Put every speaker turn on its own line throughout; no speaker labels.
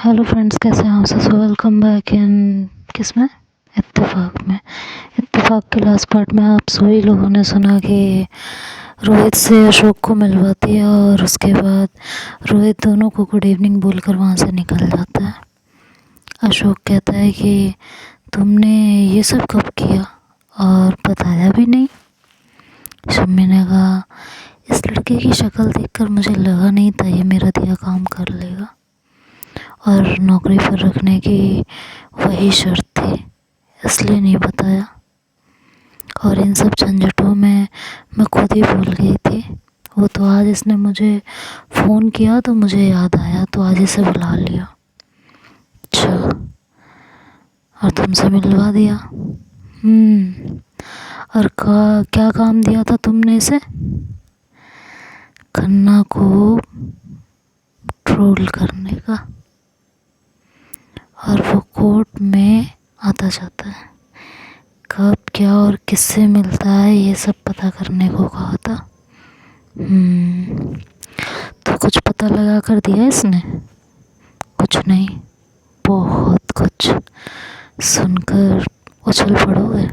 Hello friends, कैसे हैं आप सब? वेलकम बैक इन किसमें इत्तेफाक के लास्ट पार्ट में आप सभी लोगों ने सुना कि रोहित से अशोक को मिलवाती है और उसके बाद रोहित दोनों को गुड इवनिंग बोलकर वहाँ से निकल जाता है। अशोक कहता है कि तुमने ये सब कब किया और बताया भी नहीं। शम्मी ने कहा, इस लड़के की शक्ल देखकर मुझे लगा नहीं था ये मेरा दिया काम कर लेगा और नौकरी पर रखने की वही शर्त थी, इसलिए नहीं बताया। और इन सब झंझटों में मैं खुद ही भूल गई थी। वो तो आज इसने मुझे फ़ोन किया तो मुझे याद आया, तो आज इसे बुला लिया। अच्छा, और तुमसे मिलवा दिया? और क्या काम दिया था तुमने इसे? खन्ना को ट्रोल करने का। और वो कोर्ट में आता जाता है, कब क्या और किससे मिलता है ये सब पता करने को कहा था। तो कुछ पता लगा कर दिया इसने? कुछ नहीं, बहुत कुछ। सुनकर उछल पड़ोगे?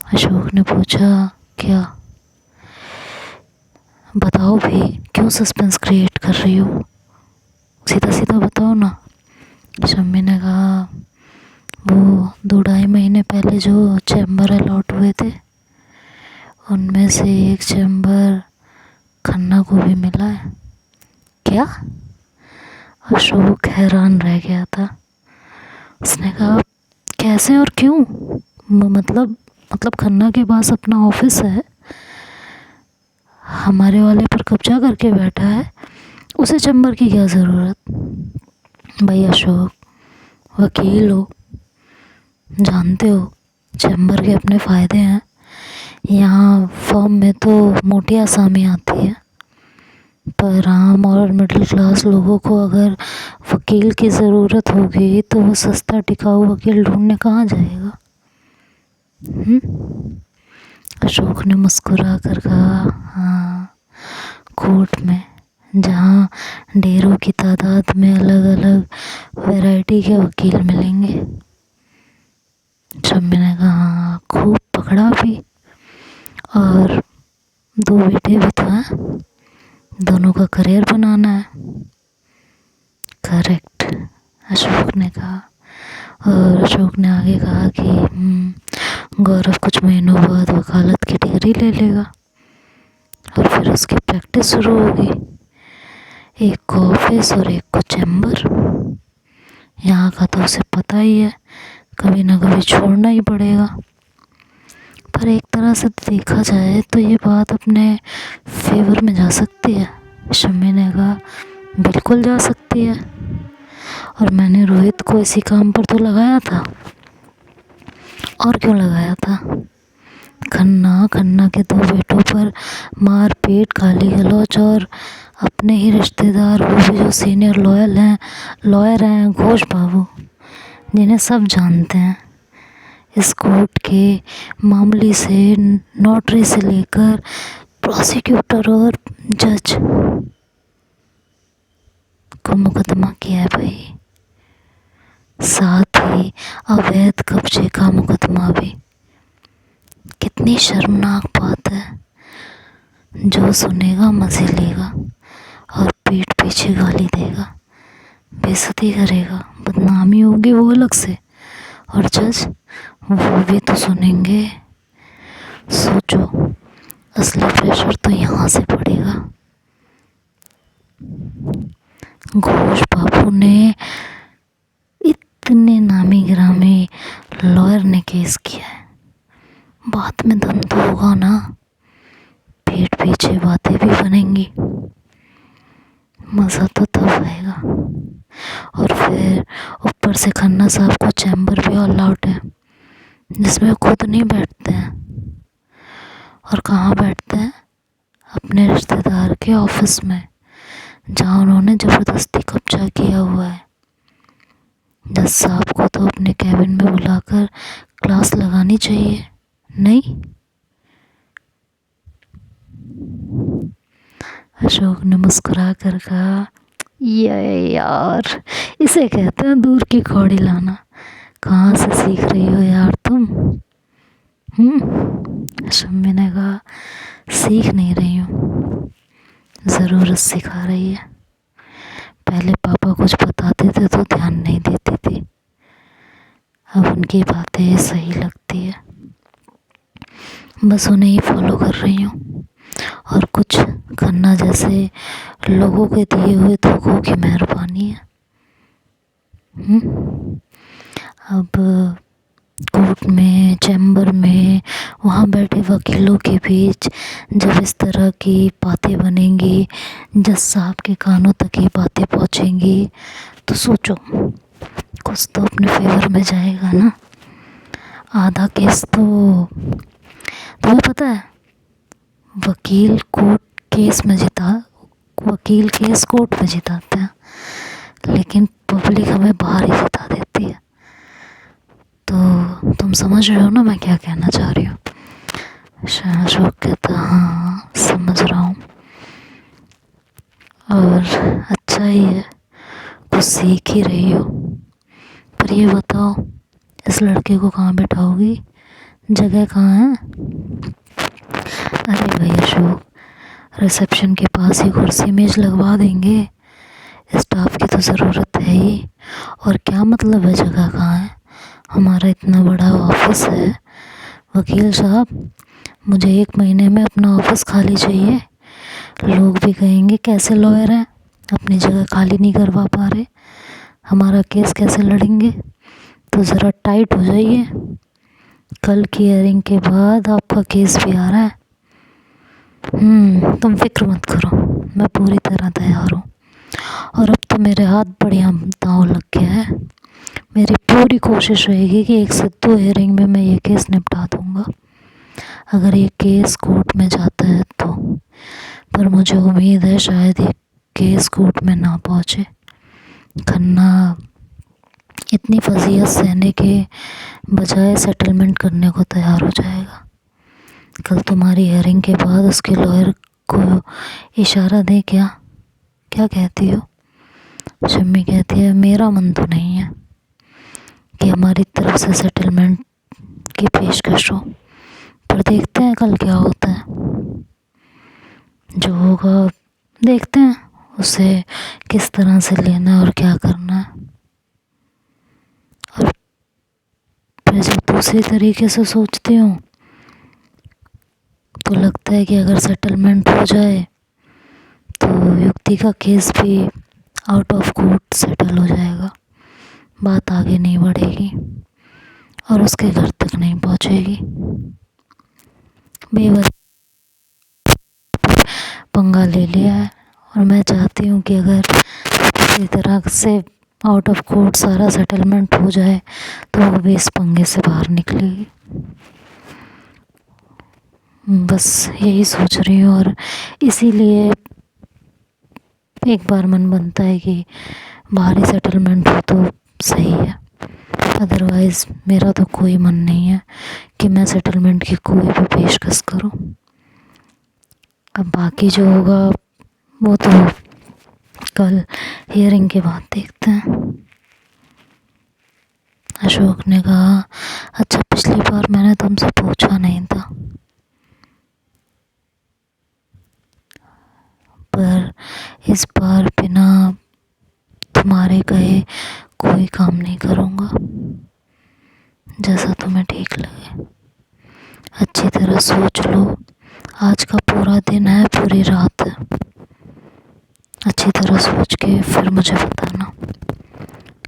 अशोक ने पूछा, क्या? बताओ भी, क्यों सस्पेंस क्रिएट कर रही हो? सीधा सीधा बताओ ना। शम्मी ने कहा, वो 2-2.5 महीने पहले जो चैम्बर अलॉट हुए थे उनमें से एक चैम्बर खन्ना को भी मिला है। क्या? अशोक हैरान रह गया था। उसने कहा, कैसे और क्यों? मतलब खन्ना के पास अपना ऑफिस है, हमारे वाले पर कब्जा करके बैठा है, उसे चैम्बर की क्या ज़रूरत? भाई अशोक, वकील हो, जानते हो चैम्बर के अपने फ़ायदे हैं। यहाँ फर्म में तो मोटी आसामी आती है, पर आम और मिडिल क्लास लोगों को अगर वकील की ज़रूरत होगी तो वो सस्ता टिकाऊ वकील ढूंढने कहाँ जाएगा? अशोक ने मुस्कुरा कर कहा, हाँ, कोर्ट में, जहाँ ढेरों की तादाद में अलग अलग वैरायटी के वकील मिलेंगे। शम्मी ने कहा, हाँ, खूब पकड़ा भी। और 2 बेटे भी तो हैं, दोनों का करियर बनाना है। करेक्ट, अशोक ने कहा। और अशोक ने आगे कहा कि गौरव कुछ महीनों बाद वकालत की डिग्री ले लेगा और फिर उसकी प्रैक्टिस शुरू होगी। एक को ऑफिस और एक को चैम्बर। यहाँ का तो उसे पता ही है, कभी ना कभी छोड़ना ही पड़ेगा। पर एक तरह से देखा जाए तो ये बात अपने फेवर में जा सकती है। शम्मी ने कहा, बिल्कुल जा सकती है। और मैंने रोहित को इसी काम पर तो लगाया था। और क्यों लगाया था? खन्ना के 2 बेटों पर मार पीट, गाली गलौज और अपने ही रिश्तेदार, वो भी जो सीनियर लॉयर हैं, घोष बाबू, जिन्हें सब जानते हैं, इस कोर्ट के मामले से नोटरी से लेकर प्रोसिक्यूटर और जज को मुकदमा किया है भाई। साथ ही अवैध कब्जे का मुकदमा भी। कितनी शर्मनाक बात है। जो सुनेगा मज़े लेगा और पीठ पीछे गाली देगा, बेइज्जती करेगा, बदनामी होगी वो अलग से, और जज वो भी तो सुनेंगे। सोचो, असली प्रेशर तो यहाँ से पड़ेगा। घोष बाबू ने, इतने नामी गिरामी लॉयर ने केस किया है, बात में दम तो होगा ना। पीठ पीछे बातें भी बनेंगी, मज़ा तो तब आएगा। और फिर ऊपर से खन्ना साहब को चैम्बर भी ऑल आउट है, जिसमें वो खुद नहीं बैठते हैं। और कहाँ बैठते हैं? अपने रिश्तेदार के ऑफिस में, जहाँ उन्होंने ज़बरदस्ती कब्जा किया हुआ है। जज साहब को तो अपने कैबिन में बुलाकर क्लास लगानी चाहिए, नहीं? अशोक ने मुस्कुरा कर कहा, ये यार, इसे कहते हैं दूर की कौड़ी लाना। कहाँ से सीख रही हो यार तुम? शम्मी ने कहा, सीख नहीं रही हूँ, ज़रूरत सिखा रही है। पहले पापा कुछ बताते थे तो ध्यान नहीं देती थी, अब उनकी बातें सही लगती है, बस उन्हें ही फॉलो कर रही हूँ। और कुछ खन्ना जैसे लोगों के दिए हुए धोखों की मेहरबानी है। अब कोर्ट में, चैम्बर में, वहाँ बैठे वकीलों के बीच जब इस तरह की बातें बनेंगी, जज साहब के कानों तक ये बातें पहुँचेंगी, तो सोचो कुछ तो अपने फेवर में जाएगा ना। आधा केस तो तुम्हें पता है, वकील केस कोर्ट में जिताते हैं, लेकिन पब्लिक हमें बाहर ही जिता देती है। तो तुम समझ रहे हो ना मैं क्या कहना चाह रही हूँ? अशोक कहता, हाँ समझ रहा हूँ, और अच्छा ही है, कुछ सीख ही रही हो। पर ये बताओ, इस लड़के को कहाँ बैठाओगी? जगह कहाँ है? अरे भाई अशोक, रिसेप्शन के पास ही कुर्सी मेज लगवा देंगे, स्टाफ की तो ज़रूरत है ही। और क्या मतलब है जगह कहाँ है? हमारा इतना बड़ा ऑफिस है वकील साहब, मुझे 1 महीने में अपना ऑफिस खाली चाहिए। लोग भी कहेंगे कैसे लॉयर हैं, अपनी जगह खाली नहीं करवा पा रहे, हमारा केस कैसे लड़ेंगे। तो ज़रा टाइट हो जाइए, कल की हियरिंग के बाद आपका केस भी आ रहा है। तुम फिक्र मत करो, मैं पूरी तरह तैयार हूँ। और अब तो मेरे हाथ बढ़िया दांव लग गया है। मेरी पूरी कोशिश रहेगी कि 1 से 2 हियरिंग में मैं ये केस निपटा दूँगा, अगर ये केस कोर्ट में जाता है तो। पर मुझे उम्मीद है शायद ये केस कोर्ट में ना पहुँचे। खन्ना इतनी फजीहत सहने के बजाय सेटलमेंट करने को तैयार हो जाएगा। कल तुम्हारी हियरिंग के बाद उसके लॉयर को इशारा दे। क्या कहती हो? शम्मी कहती है, मेरा मन तो नहीं है कि हमारी तरफ से सेटलमेंट की पेशकश हो, पर देखते हैं कल क्या होता है। जो होगा देखते हैं, उसे किस तरह से लेना और क्या करना है। और फिर जब दूसरी तरीके से सोचती हूँ तो लगता है कि अगर सेटलमेंट हो जाए तो युक्ति का केस भी आउट ऑफ कोर्ट सेटल हो जाएगा, बात आगे नहीं बढ़ेगी और उसके घर तक नहीं पहुँचेगी। बेवजह पंगा ले लिया है, और मैं चाहती हूँ कि अगर किसी तरह से आउट ऑफ कोर्ट सारा सेटलमेंट हो जाए तो वो भी इस पंगे से बाहर निकलेगी। बस यही सोच रही हूँ, और इसीलिए एक बार मन बनता है कि बाहरी सेटलमेंट हो तो सही है, अदरवाइज़ मेरा तो कोई मन नहीं है कि मैं सेटलमेंट की कोई भी पेशकश करूँ। अब बाकी जो होगा वो तो कल हियरिंग के बाद देखते हैं। अशोक ने कहा, अच्छा पिछली बार मैंने तुमसे पूछा नहीं था, पर इस बार बिना तुम्हारे कहे कोई काम नहीं करूँगा, जैसा तुम्हें ठीक लगे। अच्छी तरह सोच लो, आज का पूरा दिन है, पूरी रात है, अच्छी तरह सोच के फिर मुझे बताना।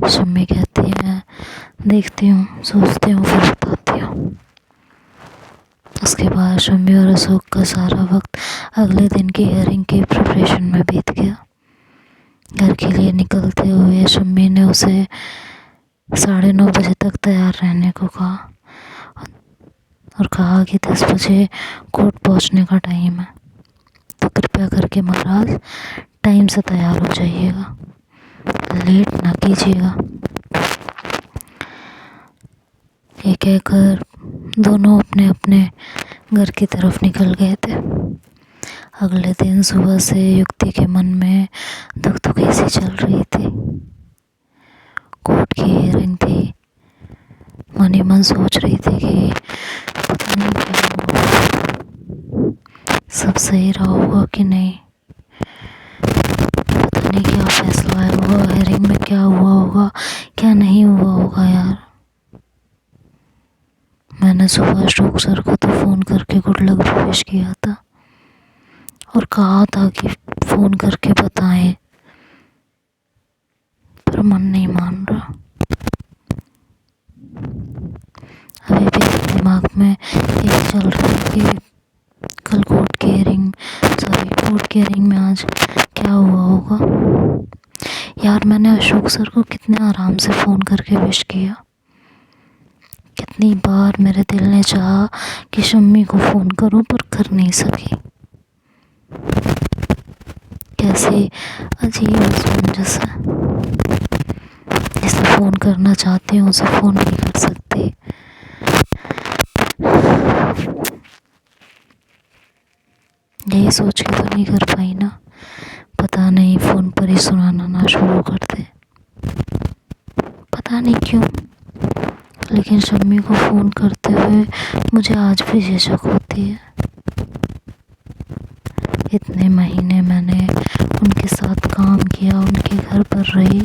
शम्मी कहती है, देखती हूँ, सोचती हूँ, फिर बताती हूँ। उसके बाद शम्मी और अशोक का सारा वक्त अगले दिन की हियरिंग की प्रिपरेशन में बीत गया। घर के लिए निकलते हुए शम्मी ने उसे 9:30 बजे तक तैयार रहने को कहा और कहा कि 10 बजे कोर्ट पहुंचने का टाइम है, तो कृपया करके महाराज टाइम से तैयार हो जाइएगा, लेट ना कीजिएगा। ये कहकर दोनों अपने अपने घर की तरफ निकल गए थे। अगले दिन सुबह से युक्ति के मन में दुख दुखी सी चल रही थी। कोर्ट की हियरिंग थी। मन ही मन सोच रही थी कि पता नहीं क्या होगा, सब सही रहा होगा कि नहीं, पता नहीं क्या फैसला आया होगा, हियरिंग में क्या हुआ होगा, क्या नहीं हुआ होगा। यार मैंने सुबह अशोक सर को तो फ़ोन करके गुड लक भी विश किया था और कहा था कि फ़ोन करके बताएं, पर मन नहीं मान रहा। अभी भी दिमाग में एक चल रहा है कि कल कोर्ट की हियरिंग में आज क्या हुआ होगा। यार मैंने अशोक सर को कितने आराम से फ़ोन करके विश किया। कितनी बार मेरे दिल ने चाहा कि शम्मी को फ़ोन करूं पर कर नहीं सकी। कैसी अजीब असमंजस है, जिसे फ़ोन करना चाहती हूँ उसे फ़ोन नहीं कर सकती। यही सोच के तो नहीं कर पाई ना, पता नहीं फ़ोन पर ही सुनाना ना शुरू कर दे, पता नहीं क्यों। लेकिन शम्मी को फ़ोन करते हुए मुझे आज भी झिझक होती है। इतने महीने मैंने उनके साथ काम किया, उनके घर पर रही,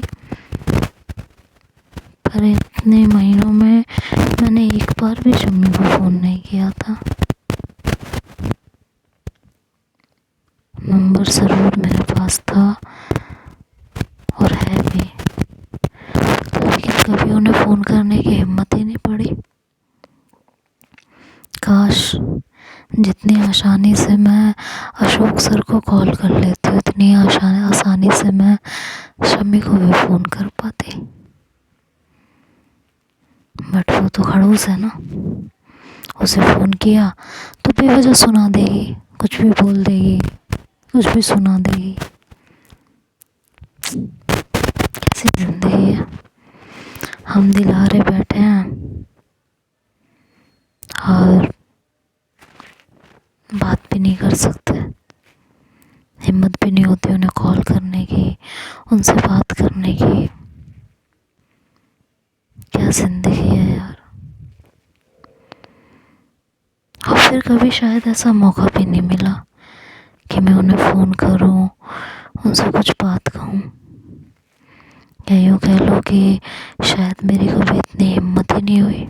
पर इतने महीनों में मैंने एक बार भी शम्मी को फ़ोन नहीं किया था। नंबर ज़रूर मेरे पास था और है भी, लेकिन कभी उन्हें फ़ोन करने की हिम्मत ही नहीं पड़ी। काश जितनी आसानी से मैं अशोक सर को कॉल कर लेती हूँ, उतनी आसानी से मैं शम्मी को भी फ़ोन कर पाती। बट वो तो खड़ूस है ना, उसे फ़ोन किया तो बेवजह सुना देगी, कुछ भी बोल देगी, कुछ भी सुना देगी। कैसी ज़िंदगी है। हम दिलारे बैठे हैं और बात भी नहीं कर सकते, हिम्मत भी नहीं होती उन्हें कॉल करने की, उनसे बात करने की। क्या ज़िंदगी है यार। और फिर कभी शायद ऐसा मौका भी नहीं मिला कि मैं उन्हें फ़ोन करूं, उनसे कुछ बात कहूं। या यूँ कह लो कि शायद मेरी कभी इतनी हिम्मत ही नहीं हुई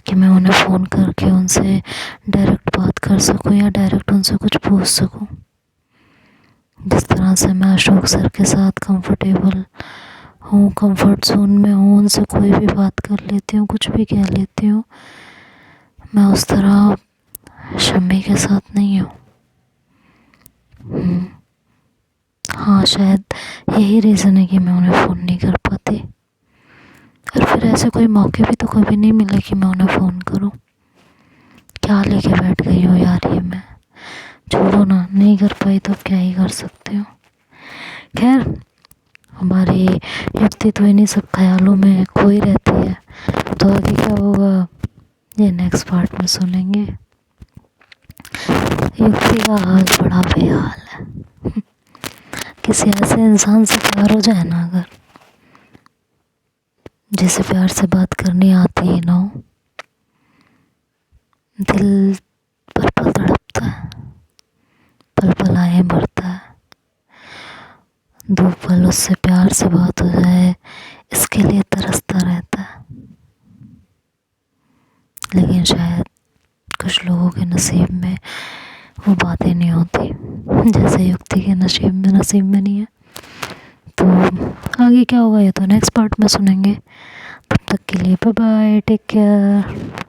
कि मैं उन्हें फ़ोन करके उनसे डायरेक्ट बात कर सकूं या डायरेक्ट उनसे कुछ पूछ सकूं। जिस तरह से मैं अशोक सर के साथ कंफर्टेबल हूँ, कंफर्ट जोन में हूँ, उनसे कोई भी बात कर लेती हूँ, कुछ भी कह लेती हूँ, मैं उस तरह शम्मी के साथ नहीं हूँ। हाँ शायद यही रीज़न है कि मैं उन्हें फ़ोन नहीं कर पाती। और फिर ऐसे कोई मौके भी तो कभी नहीं मिले कि मैं उन्हें फ़ोन करूं। क्या लेके बैठ गई हूँ यार ये मैं। छोड़ो ना, नहीं कर पाई तो क्या ही कर सकते हो। खैर हमारी युक्ति तो इन्हीं सब ख्यालों में खोई रहती है, तो आगे क्या होगा ये नेक्स्ट पार्ट में सुनेंगे। युक्ति का हाल बड़ा बेहाल है। किसी ऐसे इंसान से प्यार हो जाए ना अगर, जिसे प्यार से बात करनी आती ही ना हो, दिल पल पल तड़पता है, पल पल आए मरता है। 2 पल उससे प्यार से बात हो जाए इसके लिए तरसता रहता है। लेकिन शायद कुछ लोगों के नसीब में वो बातें नहीं होती, जैसे युक्ति के नसीब में नहीं है। तो आगे क्या होगा ये तो नेक्स्ट पार्ट में सुनेंगे। तब तक के लिए बाय बाय, टेक केयर।